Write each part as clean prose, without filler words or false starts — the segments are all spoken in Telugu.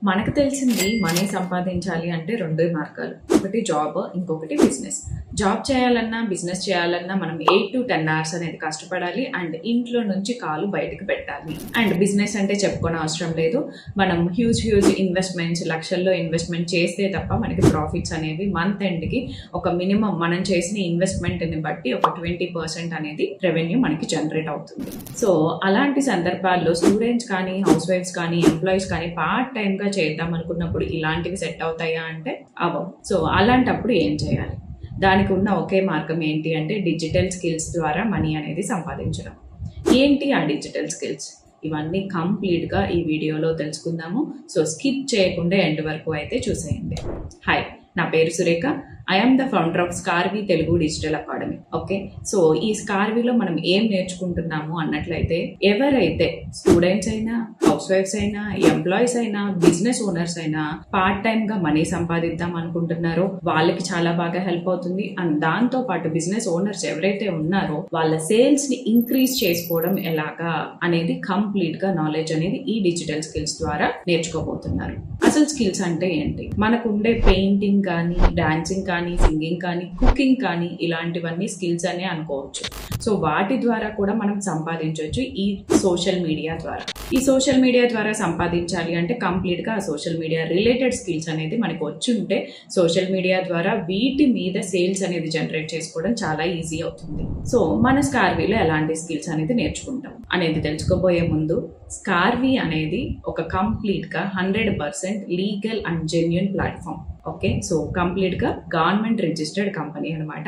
మనకు తెలిసింది మనీ సంపాదించాలి అంటే రెండే మార్గాలు. ఒకటి జాబ్, ఇంకొకటి బిజినెస్. జాబ్ చేయాలన్నా బిజినెస్ చేయాలన్నా మనం 8 to 10 అవర్స్ అనేది కష్టపడాలి అండ్ ఇంట్లో నుంచి కాలు బయటకు పెట్టాలి. అండ్ బిజినెస్ అంటే చెప్పుకోని అవసరం లేదు. మనం హ్యూజ్ ఇన్వెస్ట్మెంట్స్, లక్షల్లో ఇన్వెస్ట్మెంట్ చేస్తే తప్ప మనకి ప్రాఫిట్స్ అనేవి మంత్ ఎండ్కి ఒక మినిమం మనం చేసిన ఇన్వెస్ట్మెంట్ని బట్టి ఒక 20% అనేది రెవెన్యూ మనకి జనరేట్ అవుతుంది. సో అలాంటి సందర్భాల్లో స్టూడెంట్స్ కానీ, హౌస్ వైఫ్స్ కానీ, ఎంప్లాయీస్ కానీ పార్ట్ టైమ్గా చేద్దాం అనుకున్నప్పుడు ఇలాంటివి సెట్ అవుతాయా అంటే అవ్వవు. సో అలాంటప్పుడు ఏం చేయాలి? దానికి ఉన్న ఒకే మార్గం ఏంటి అంటే డిజిటల్ స్కిల్స్ ద్వారా మనీ అనేది సంపాదించడం. ఏంటి ఆ డిజిటల్ స్కిల్స్? ఇవన్నీ కంప్లీట్గా ఈ వీడియోలో తెలుసుకుందాము. సో స్కిప్ చేయకుండా ఎండ్ వరకు అయితే చూసేయండి. హాయ్, నా పేరు Surekha. I'm the founder of Scarvy Telugu digital academy. Okay, so ఈ స్కార్వీలో మనం ఏం నేర్చుకుంటున్నాము అన్నట్లయితే, ఎవరైతే స్టూడెంట్స్ అయినా, హౌస్ వైఫ్స్ అయినా, ఎంప్లాయీస్ అయినా, బిజినెస్ ఓనర్స్ అయినా పార్ట్ టైమ్ గా మనీ సంపాదిద్దాం అనుకుంటున్నారో వాళ్ళకి చాలా బాగా హెల్ప్ అవుతుంది. అండ్ దాంతో పాటు బిజినెస్ ఓనర్స్ ఎవరైతే ఉన్నారో వాళ్ళ సేల్స్ ని ఇంక్రీజ్ చేసుకోవడం ఎలాగా అనేది కంప్లీట్ గా నాలెడ్జ్ అనేది ఈ డిజిటల్ స్కిల్స్ ద్వారా నేర్చుకోబోతున్నారు. అసలు స్కిల్స్ అంటే ఏంటి? మనకు ఉండే పెయింటింగ్ కానీ, డాన్సింగ్ కానీ, సింగింగ్ కానీ, కుకింగ్ కానీ ఇలాంటివన్నీ స్కిల్స్ అనే అనుకోవచ్చు. సో వాటి ద్వారా కూడా మనం సంపాదించవచ్చు ఈ సోషల్ మీడియా ద్వారా. ఈ సోషల్ మీడియా ద్వారా సంపాదించాలి అంటే కంప్లీట్ గా సోషల్ మీడియా రిలేటెడ్ స్కిల్స్ అనేది మనకు వచ్చి ఉంటే సోషల్ మీడియా ద్వారా వీటి మీద సేల్స్ అనేది జనరేట్ చేసుకోవడం చాలా ఈజీ అవుతుంది. సో మన స్కార్వీలో ఎలాంటి స్కిల్స్ అనేది నేర్చుకుంటాం అనేది తెలుసుకోబోయే ముందు, స్కార్వీ అనేది ఒక కంప్లీట్ గా 100% legal and genuine platform. Okay, so కంప్లీట్గా గవర్నమెంట్ రిజిస్టర్డ్ కంపెనీ అనమాట.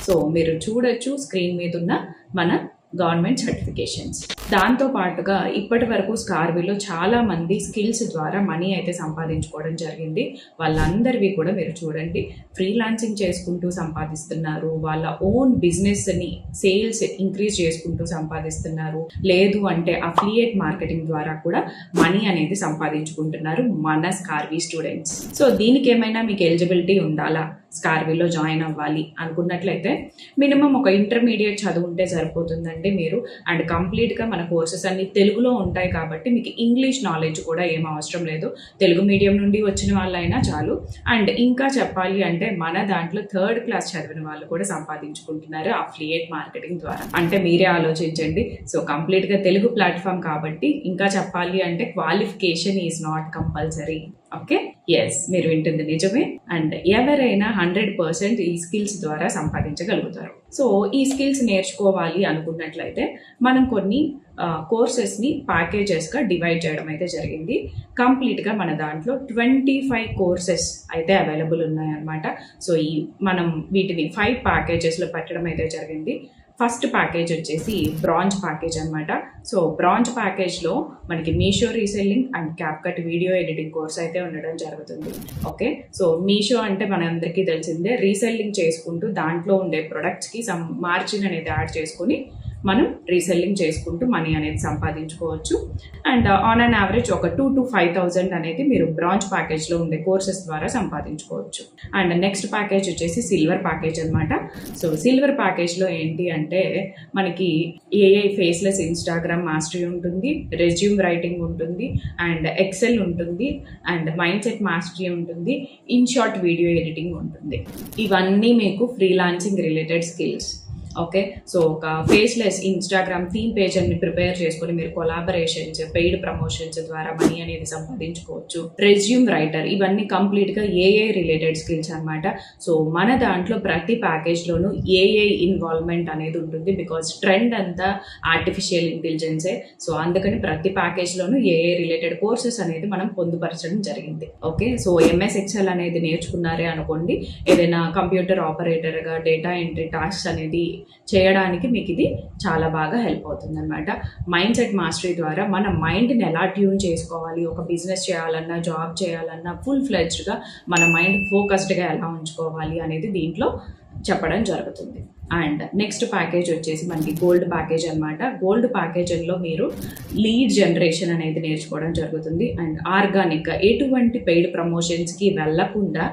సో మీరు చూడొచ్చు స్క్రీన్ మీద ఉన్న మన గవర్నమెంట్ సర్టిఫికేషన్స్. దాంతో పాటుగా ఇప్పటి వరకు స్కార్వీలో చాలా మంది స్కిల్స్ ద్వారా మనీ అయితే సంపాదించుకోవడం జరిగింది. వాళ్ళందరివి కూడా మీరు చూడండి, ఫ్రీలాన్సింగ్ చేసుకుంటూ సంపాదిస్తున్నారు, వాళ్ళ ఓన్ బిజినెస్ని సేల్స్ ఇంక్రీజ్ చేసుకుంటూ సంపాదిస్తున్నారు, లేదు అంటే అఫిలియేట్ మార్కెటింగ్ ద్వారా కూడా మనీ అనేది సంపాదించుకుంటున్నారు మన స్కార్వీ స్టూడెంట్స్. సో దీనికి ఏమైనా మీకు ఎలిజిబిలిటీ ఉండాలా, స్కార్వీలో జాయిన్ అవ్వాలి అనుకున్నట్లయితే మినిమం ఒక ఇంటర్మీడియట్ చదువు ఉంటే సరిపోతుందండి మీరు. అండ్ కంప్లీట్గా మన కోర్సెస్ అన్ని తెలుగులో ఉంటాయి కాబట్టి మీకు ఇంగ్లీష్ నాలెడ్జ్ కూడా ఏం అవసరం లేదు. తెలుగు మీడియం నుండి వచ్చిన వాళ్ళైనా చాలు. అండ్ ఇంకా చెప్పాలి అంటే మన దాంట్లో 3rd క్లాస్ చదివిన వాళ్ళు కూడా సంపాదించుకుంటున్నారు అఫిలియేట్ మార్కెటింగ్ ద్వారా. అంటే మీరే ఆలోచించండి. సో కంప్లీట్గా తెలుగు ప్లాట్ఫామ్ కాబట్టి ఇంకా చెప్పాలి అంటే qualification is not compulsory. Okay, yes, మీరు వింటుంది నిజమే. అండ్ ఎవరైనా 100% ఈ స్కిల్స్ ద్వారా సంపాదించగలుగుతారు. సో ఈ స్కిల్స్ నేర్చుకోవాలి అనుకున్నట్లయితే మనం కొన్ని కోర్సెస్ని ప్యాకేజెస్గా డివైడ్ చేయడం అయితే జరిగింది. కంప్లీట్గా మన దాంట్లో 25 కోర్సెస్ అయితే అవైలబుల్ ఉన్నాయన్నమాట. సో మనం వీటిని 5 ప్యాకేజెస్లో పెట్టడం అయితే జరిగింది. ఫస్ట్ ప్యాకేజ్ వచ్చేసి బ్రాంజ్ ప్యాకేజ్ అనమాట. సో బ్రాంజ్ ప్యాకేజ్లో మనకి Meesho reselling and CapCut video editing course అయితే ఉండడం జరుగుతుంది. ఓకే, సో మీషో అంటే మనందరికీ తెలిసిందే, రీసెల్లింగ్ చేసుకుంటూ దాంట్లో ఉండే ప్రొడక్ట్స్కి సమ్ మార్జిన్ అనేది యాడ్ చేసుకుని మనం రీసెల్లింగ్ చేసుకుంటూ మనీ అనేది సంపాదించుకోవచ్చు. అండ్ ఆన్ అన్ యావరేజ్ ఒక 2,000 to 5,000 అనేది మీరు బ్రాంజ్ ప్యాకేజ్లో ఉండే కోర్సెస్ ద్వారా సంపాదించుకోవచ్చు. అండ్ నెక్స్ట్ ప్యాకేజ్ వచ్చేసి సిల్వర్ ప్యాకేజ్ అనమాట. సో సిల్వర్ ప్యాకేజ్లో ఏంటి అంటే మనకి ఏఐ ఫేస్లెస్ ఇన్స్టాగ్రామ్ మాస్టరీ ఉంటుంది, రెజ్యూమ్ రైటింగ్ ఉంటుంది, అండ్ ఎక్సెల్ ఉంటుంది, అండ్ మైండ్ సెట్ మాస్టరీ ఉంటుంది, ఇన్ షార్ట్ వీడియో ఎడిటింగ్ ఉంటుంది. ఇవన్నీ మీకు freelancing related skills. Okay, so ఒక ఫేస్లెస్ ఇన్స్టాగ్రామ్ థీమ్ పేజ్ అన్ని ప్రిపేర్ చేసుకుని మీరు కొలాబరేషన్స్, పెయిడ్ ప్రమోషన్స్ ద్వారా మనీ అనేది సంపాదించుకోవచ్చు. రెజ్యూమ్ రైటర్, ఇవన్నీ కంప్లీట్గా ఏఐ రిలేటెడ్ స్కిల్స్ అనమాట. సో మన దాంట్లో ప్రతి ప్యాకేజ్లోనూ ఏఐ ఇన్వాల్వ్మెంట్ అనేది ఉంటుంది. బికాజ్ ట్రెండ్ అంతా ఆర్టిఫిషియల్ ఇంటెలిజెన్సే. సో అందుకని ప్రతి ప్యాకేజ్లోనూ ఏఐ రిలేటెడ్ కోర్సెస్ అనేది మనం పొందుపరచడం జరిగింది. ఓకే, సో ఎంఎస్ ఎక్సెల్ అనేది నేర్చుకున్నారే అనుకోండి, ఏదైనా కంప్యూటర్ ఆపరేటర్గా డేటా ఎంట్రీ టాస్క్స్ అనేది చేయడానికి మీకు ఇది చాలా బాగా హెల్ప్ అవుతుంది అనమాట. మైండ్ సెట్ మాస్టరీ ద్వారా మన మైండ్ని ఎలా ట్యూన్ చేసుకోవాలి, ఒక బిజినెస్ చేయాలన్నా, జాబ్ చేయాలన్నా ఫుల్ ఫ్లెడ్జ్డ్గా మన మైండ్ ఫోకస్డ్గా ఎలా ఉంచుకోవాలి అనేది దీంట్లో చెప్పడం జరుగుతుంది. అండ్ నెక్స్ట్ ప్యాకేజ్ వచ్చేసి మనకి గోల్డ్ ప్యాకేజ్ అనమాట. గోల్డ్ ప్యాకేజ్లో మీరు లీడ్ జనరేషన్ అనేది నేర్చుకోవడం జరుగుతుంది. అండ్ ఆర్గానిక్గా ఎటువంటి పెయిడ్ ప్రమోషన్స్కి వెళ్ళకుండా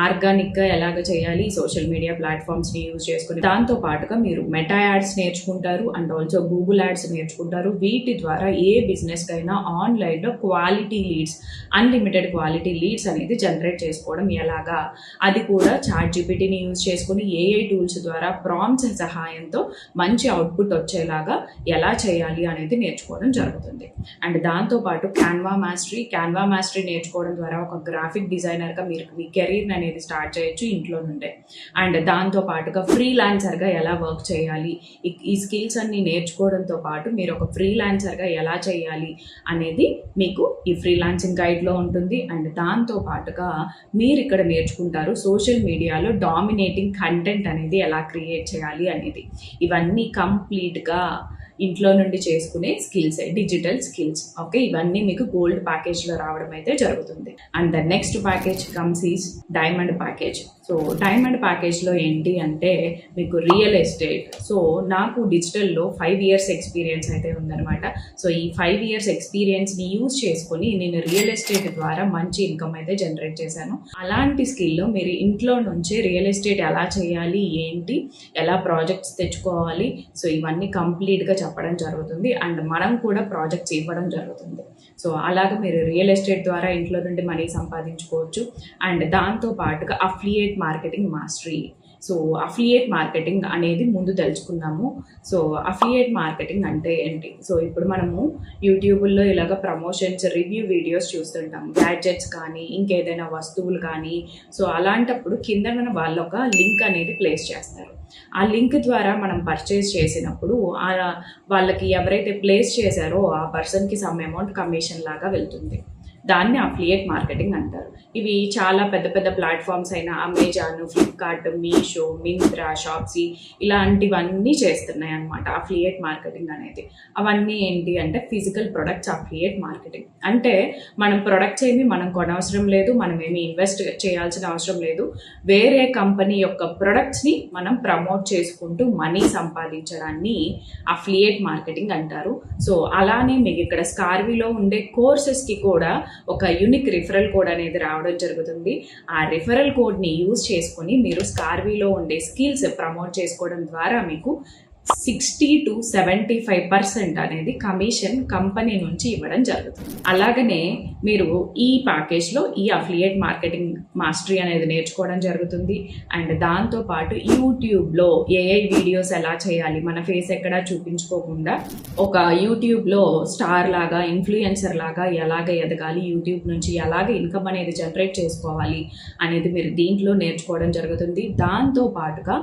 ఆర్గానిక్గా ఎలాగ చేయాలి, సోషల్ మీడియా ప్లాట్ఫామ్స్ని యూజ్ చేసుకుని దాంతో పాటుగా మీరు మెటా యాడ్స్ నేర్చుకుంటారు అండ్ ఆల్సో గూగుల్ యాడ్స్ నేర్చుకుంటారు. వీటి ద్వారా ఏ బిజినెస్కైనా ఆన్లైన్లో quality leads, unlimited quality leads అనేది జనరేట్ చేసుకోవడం ఎలాగా, అది కూడా ChatGPTని యూజ్ చేసుకుని ఏఐ టూల్స్ ద్వారా ప్రాంప్ట్స్ సహాయంతో మంచి అవుట్పుట్ వచ్చేలాగా ఎలా చేయాలి అనేది నేర్చుకోవడం జరుగుతుంది. అండ్ దాంతోపాటు క్యాన్వా మాస్టరీ నేర్చుకోవడం ద్వారా ఒక గ్రాఫిక్ డిజైనర్గా మీరు మీ కెరీర్ అనేది స్టార్ట్ చేయొచ్చు ఇంట్లో నుండే. అండ్ దాంతోపాటుగా ఫ్రీలాన్సర్గా ఎలా వర్క్ చేయాలి, ఈ స్కిల్స్ అన్ని నేర్చుకోవడంతో పాటు మీరు ఒక ఫ్రీలాన్సర్గా ఎలా చేయాలి అనేది మీకు ఈ ఫ్రీలాన్సింగ్ గైడ్లో ఉంటుంది. అండ్ దాంతోపాటుగా మీరు ఇక్కడ నేర్చుకుంటారు సోషల్ మీడియాలో డామినేటింగ్ కంటెంట్ అనేది ఎలా క్రియేట్ చేయాలి అనేది. ఇవన్నీ కంప్లీట్గా ఇంట్లో నుండి చేసుకునే స్కిల్స్, డిజిటల్ స్కిల్స్. ఓకే, ఇవన్నీ మీకు గోల్డ్ ప్యాకేజ్లో రావడం అయితే జరుగుతుంది. And the next package comes is diamond package. So diamond ప్యాకేజ్లో ఏంటి అంటే మీకు రియల్ ఎస్టేట్. సో నాకు డిజిటల్లో 5 years ఎక్స్పీరియన్స్ అయితే ఉందన్నమాట. సో ఈ 5 years ఎక్స్పీరియన్స్ని యూజ్ చేసుకొని నేను రియల్ ఎస్టేట్ ద్వారా మంచి ఇన్కమ్ అయితే జనరేట్ చేశాను. అలాంటి స్కిల్లో మీరు ఇంట్లో నుంచే రియల్ ఎస్టేట్ ఎలా చేయాలి, ఏంటి, ఎలా ప్రాజెక్ట్స్ తెచ్చుకోవాలి, సో ఇవన్నీ కంప్లీట్గా చెప్పడం జరుగుతుంది. అండ్ మనం కూడా ప్రాజెక్ట్స్ ఇవ్వడం జరుగుతుంది. సో అలాగ మీరు రియల్ ఎస్టేట్ ద్వారా ఇంట్లో నుండి మనీ సంపాదించుకోవచ్చు. అండ్ దాంతో పాటుగా affiliate marketing mastery. So affiliate marketing అనేది ముందు తెలుసుకుందాము. సో అఫిలియేట్ మార్కెటింగ్ అంటే ఏంటి? సో ఇప్పుడు మనము యూట్యూబ్లో ఇలాగ ప్రమోషన్స్, రివ్యూ వీడియోస్ చూస్తుంటాం, గ్యాడ్జెట్స్ కానీ ఇంకేదైనా వస్తువులు కానీ. సో అలాంటప్పుడు కింద మన వాళ్ళు ఒక లింక్ అనేది ప్లేస్ చేస్తారు. ఆ లింక్ ద్వారా మనం పర్చేస్ చేసినప్పుడు వాళ్ళకి ఎవరైతే ప్లేస్ చేశారో ఆ పర్సన్కి సమ్ అమౌంట్ కమిషన్ లాగా వెళ్తుంది. దాన్ని అఫిలియేట్ మార్కెటింగ్ అంటారు. ఇవి చాలా పెద్ద పెద్ద ప్లాట్ఫామ్స్ అయిన అమెజాన్, ఫ్లిప్కార్ట్, మీషో, మింత్రా, షాప్సీ ఇలాంటివన్నీ చేస్తున్నాయి అన్నమాట అఫిలియేట్ మార్కెటింగ్ అనేది. అవన్నీ ఏంటి అంటే ఫిజికల్ ప్రొడక్ట్స్ అఫిలియేట్ మార్కెటింగ్. అంటే మనం ప్రొడక్ట్స్ ఏమి మనం కొనవసరం లేదు, మనం ఏమి ఇన్వెస్ట్ చేయాల్సిన అవసరం లేదు. వేరే కంపెనీ యొక్క ప్రొడక్ట్స్ని మనం ప్రమోట్ చేసుకుంటూ మనీ సంపాదించడాన్ని అఫిలియేట్ మార్కెటింగ్ అంటారు. సో అలానే మీకు ఇక్కడ స్కార్వీలో ఉండే కోర్సెస్కి కూడా ఒక యూనిక్ రిఫరల్ కోడ్ అనేది రావడం జరుగుతుంది. ఆ రిఫరల్ కోడ్ని యూజ్ చేసుకొని మీరు స్కార్వీలో ఉండే స్కిల్స్ ప్రమోట్ చేసుకోవడం ద్వారా మీకు 60 to 75% అనేది కమిషన్ కంపెనీ నుంచి ఇవ్వడం జరుగుతుంది. అలాగనే మీరు ఈ ప్యాకేజ్లో ఈ అఫిలియేట్ మార్కెటింగ్ మాస్టరీ అనేది నేర్చుకోవడం జరుగుతుంది. అండ్ దాంతోపాటు యూట్యూబ్లో ఏఐ వీడియోస్ ఎలా చేయాలి, మన ఫేస్ ఎక్కడా చూపించుకోకుండా ఒక యూట్యూబ్లో స్టార్ లాగా, ఇన్ఫ్లుయెన్సర్ లాగా ఎలాగ ఎదగాలి, యూట్యూబ్ నుంచి ఎలాగ ఇన్కమ్ అనేది జనరేట్ చేసుకోవాలి అనేది మీరు దీంట్లో నేర్చుకోవడం జరుగుతుంది. దాంతోపాటుగా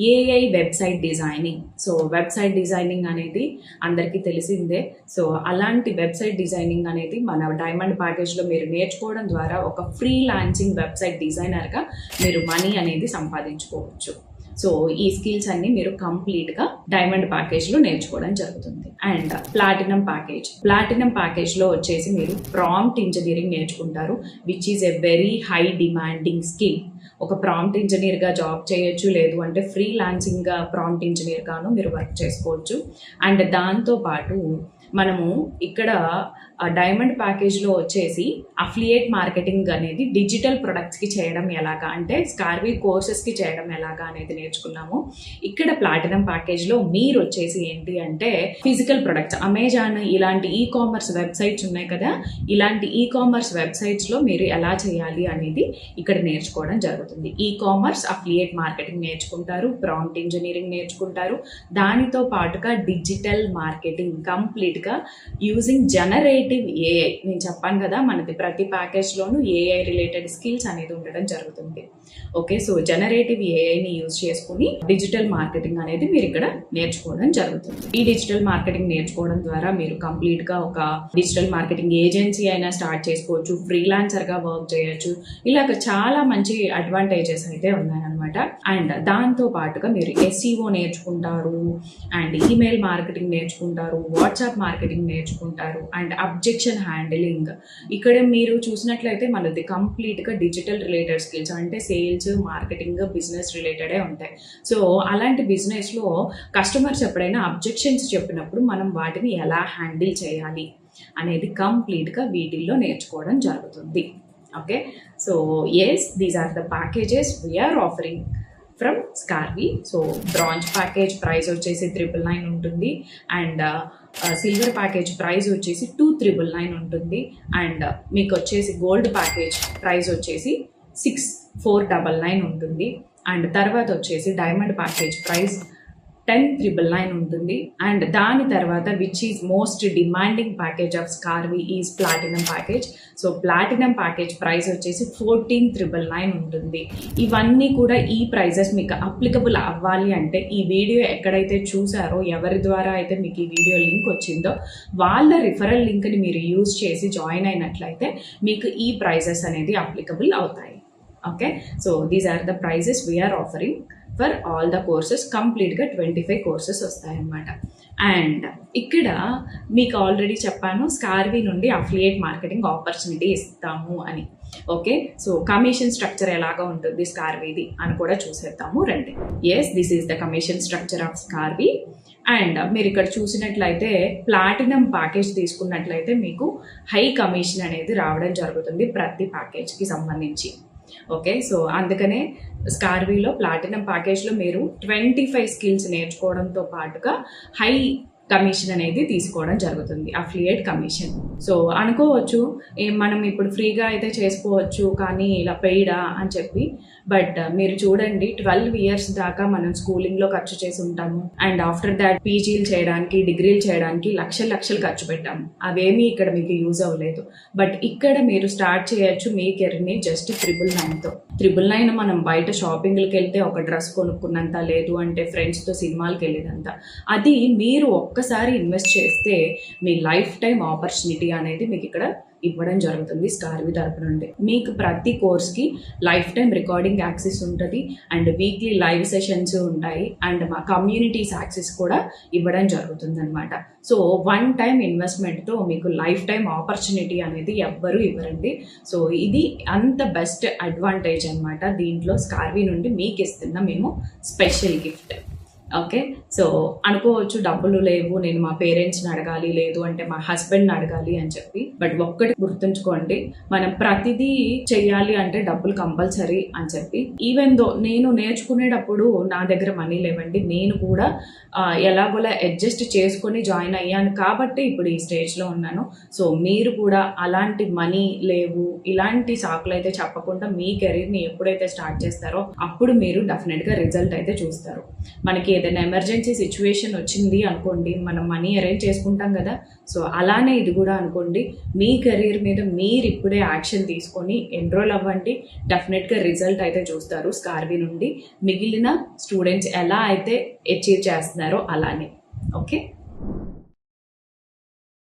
AI website designing. So website designing అనేది అందరికీ తెలిసిందే. సో అలాంటి వెబ్సైట్ డిజైనింగ్ అనేది మన డైమండ్ ప్యాకేజ్లో మీరు నేర్చుకోవడం ద్వారా ఒక ఫ్రీలాన్సింగ్ వెబ్సైట్ డిజైనర్గా మీరు మనీ అనేది సంపాదించుకోవచ్చు. సో ఈ స్కిల్స్ అన్ని మీరు కంప్లీట్గా డైమండ్ ప్యాకేజ్లో నేర్చుకోవడం జరుగుతుంది. అండ్ ప్లాటినం ప్యాకేజ్లో వచ్చేసి మీరు ప్రాంప్ట్ ఇంజనీరింగ్ నేర్చుకుంటారు, which is a very high demanding skill. ఒక ప్రాంప్ట్ ఇంజనీర్గా జాబ్ చేయొచ్చు, లేదు అంటే ఫ్రీలాన్సింగ్గా ప్రాంప్ట్ ఇంజనీర్గాను మీరు వర్క్ చేసుకోవచ్చు. అండ్ దాంతోపాటు మనము ఇక్కడ డైమండ్ ప్యాకేజ్లో వచ్చేసి అఫిలియేట్ మార్కెటింగ్ అనేది డిజిటల్ ప్రొడక్ట్స్కి చేయడం ఎలాగా, అంటే స్కార్వీ కోర్సెస్కి చేయడం ఎలాగా అనేది నేర్చుకున్నాము. ఇక్కడ ప్లాటినం ప్యాకేజ్లో మీరు వచ్చేసి ఏంటి అంటే ఫిజికల్ ప్రొడక్ట్స్, అమెజాన్ ఇలాంటి ఈ కామర్స్ వెబ్సైట్స్ ఉన్నాయి కదా, ఇలాంటి ఈ కామర్స్ వెబ్సైట్స్లో మీరు ఎలా చేయాలి అనేది ఇక్కడ నేర్చుకోవడం జరుగుతుంది. ఈ కామర్స్ అఫిలియేట్ మార్కెటింగ్ నేర్చుకుంటారు, ప్రాంప్ట్ ఇంజనీరింగ్ నేర్చుకుంటారు. దానితో పాటుగా డిజిటల్ మార్కెటింగ్ కంప్లీట్గా యూజింగ్ జనరేటివ్ ఏఐ. నేను చెప్పాను కదా మనది ప్రతి ప్యాకేజ్లోనూ ఏఐ రిలేటెడ్ స్కిల్స్ అనేది ఉండడం జరుగుతుంది. ఓకే, సో జనరేటివ్ ఏఐని యూజ్ చేసుకుని డిజిటల్ మార్కెటింగ్ అనేది మీరు ఇక్కడ నేర్చుకోవడం జరుగుతుంది. ఈ డిజిటల్ మార్కెటింగ్ నేర్చుకోవడం ద్వారా మీరు కంప్లీట్గా ఒక డిజిటల్ మార్కెటింగ్ ఏజెన్సీ అయినా స్టార్ట్ చేసుకోవచ్చు, ఫ్రీలాన్సర్గా వర్క్ చేయొచ్చు. ఇలాగ చాలా మంచి అడ్వాంటేజెస్ అయితే ఉన్నాయన్నమాట. అనమాట. అండ్ దాంతో పాటుగా మీరు SEO నేర్చుకుంటారు, అండ్ ఈమెయిల్ మార్కెటింగ్ నేర్చుకుంటారు, వాట్సాప్ మార్కెటింగ్ నేర్చుకుంటారు, అండ్ అబ్జెక్షన్ హ్యాండిలింగ్. ఇక్కడ మీరు చూసినట్లయితే మనది కంప్లీట్గా డిజిటల్ రిలేటెడ్ స్కిల్స్, అంటే సేల్స్, మార్కెటింగ్, బిజినెస్ రిలేటెడే ఉంటాయి. సో అలాంటి బిజినెస్లో కస్టమర్స్ ఎప్పుడైనా అబ్జెక్షన్స్ చెప్పినప్పుడు మనం వాటిని ఎలా హ్యాండిల్ చేయాలి అనేది కంప్లీట్గా వీటిల్లో నేర్చుకోవడం జరుగుతుంది. Okay, so yes, these are the packages we are offering from Scarvy. So bronze package price వచ్చేసి 999 ఉంటుంది, అండ్ సిల్వర్ ప్యాకేజ్ ప్రైస్ వచ్చేసి 2399 ఉంటుంది, అండ్ మీకు వచ్చేసి గోల్డ్ ప్యాకేజ్ ప్రైస్ వచ్చేసి 6499 ఉంటుంది, అండ్ తర్వాత వచ్చేసి డైమండ్ ప్యాకేజ్ ప్రైస్ 10999 ఉంటుంది, అండ్ దాని తర్వాత which is most demanding package of Scarvy is platinum package. So platinum package price వచ్చేసి 14999 ఉంటుంది. ఇవన్నీ కూడా ఈ ప్రైజెస్ మీకు అప్లికబుల్ అవ్వాలి అంటే ఈ వీడియో ఎక్కడైతే చూసారో, ఎవరి ద్వారా అయితే మీకు ఈ వీడియో లింక్ వచ్చిందో వాళ్ళ రిఫరల్ లింక్ని మీరు యూజ్ చేసి జాయిన్ అయినట్లయితే మీకు ఈ ప్రైజెస్ అనేది అప్లికబుల్ అవుతాయి. Okay, so these are the prizes we are offering for all the courses. కంప్లీట్గా 25 కోర్సెస్ వస్తాయన్నమాట. అండ్ ఇక్కడ మీకు ఆల్రెడీ చెప్పాను స్కార్వి నుండి అఫిలియేట్ మార్కెటింగ్ ఆపర్చునిటీ ఇస్తాము అని. ఓకే, సో కమిషన్ స్ట్రక్చర్ ఎలాగా ఉంటుంది స్కార్విది అని కూడా చూసేద్దాము రండి. Yes, this is the commission structure of Scarvy. And మీరు ఇక్కడ చూసినట్లయితే ప్లాటినం ప్యాకేజ్ తీసుకున్నట్లయితే మీకు హై కమిషన్ అనేది రావడం జరుగుతుంది ప్రతి ప్యాకేజ్కి సంబంధించి. ఓకే, సో అందుకనే స్కార్విలో ప్లాటినం ప్యాకేజ్లో మీరు 25 స్కిల్స్ నేర్చుకోవడంతో పాటుగా హై కమిషన్ అనేది తీసుకోవడం జరుగుతుంది, అఫిలియేట్ కమిషన్. సో అనుకోవచ్చు మనం ఇప్పుడు ఫ్రీగా అయితే చేసుకోవచ్చు కానీ ఇలా పెయిడా అని చెప్పి, బట్ మీరు చూడండి 12 ఇయర్స్ దాకా మనం స్కూలింగ్లో ఖర్చు చేసి ఉంటాము, అండ్ ఆఫ్టర్ దాట్ పీజీలు చేయడానికి, డిగ్రీలు చేయడానికి లక్షలు ఖర్చు పెట్టాము. అవేమీ ఇక్కడ మీకు యూజ్ అవ్వలేదు. బట్ ఇక్కడ మీరు స్టార్ట్ చేయొచ్చు మీ కెరీర్ని జస్ట్ 999తో. 999 మనం బయట షాపింగ్కి వెళ్తే ఒక డ్రెస్ కొనుక్కున్నంత, లేదు అంటే ఫ్రెండ్స్తో సినిమాలకు వెళ్ళేదంత. అది మీరు ఒక్కసారి ఇన్వెస్ట్ చేస్తే మీ లైఫ్ టైం ఆపర్చునిటీ అనేది మీకు ఇక్కడ ఇవ్వడం జరుగుతుంది స్కార్వి తరపు నుండి. మీకు ప్రతి కోర్స్కి లైఫ్ టైం రికార్డింగ్ యాక్సెస్ ఉంటుంది, అండ్ వీక్లీ లైవ్ సెషన్స్ ఉంటాయి, అండ్ మా కమ్యూనిటీస్ యాక్సెస్ కూడా ఇవ్వడం జరుగుతుంది అనమాట. సో వన్ టైం ఇన్వెస్ట్మెంట్తో మీకు లైఫ్ టైం ఆపర్చునిటీ అనేది ఎవ్వరూ ఇవ్వరండి. సో ఇది అంత బెస్ట్ అడ్వాంటేజ్ అనమాట. దీంట్లో స్కార్వి నుండి మీకు ఇస్తున్న మేము స్పెషల్ గిఫ్ట్. ఓకే, సో అనుకోవచ్చు డబ్బులు లేవు, నేను మా పేరెంట్స్ని అడగాలి, లేదు అంటే మా హస్బెండ్ని అడగాలి అని చెప్పి. బట్ ఒక్కటి గుర్తుంచుకోండి, మనం ప్రతిదీ చెయ్యాలి అంటే డబ్బులు కంపల్సరీ అని చెప్పి. ఈవెన్ దో నేను నేర్చుకునేటప్పుడు నా దగ్గర మనీ లేవండి, నేను కూడా ఎలాగోలా అడ్జస్ట్ చేసుకొని జాయిన్ అయ్యాను కాబట్టి ఇప్పుడు ఈ స్టేజ్లో ఉన్నాను. సో మీరు కూడా అలాంటి మనీ లేవు, ఇలాంటి సాకులు అయితే చెప్పకుండా మీ కెరీర్ని ఎప్పుడైతే స్టార్ట్ చేస్తారో అప్పుడు మీరు డెఫినెట్గా రిజల్ట్ అయితే చూస్తారు. మనకి ఏదైనా ఎమర్జెన్సీ సిచ్యువేషన్ వచ్చింది అనుకోండి, మనం మనీ అరేంజ్ చేసుకుంటాం కదా, సో అలానే ఇది కూడా అనుకోండి. మీ కెరీర్ మీద మీరు ఇప్పుడే యాక్షన్ తీసుకొని ఎన్రోల్ అవ్వండి, డెఫినెట్గా రిజల్ట్ అయితే చూస్తారు స్కార్వి నుండి. మిగిలిన స్టూడెంట్స్ ఎలా అయితే అచీవ్ చేస్తున్నారో అలానే. ఓకే.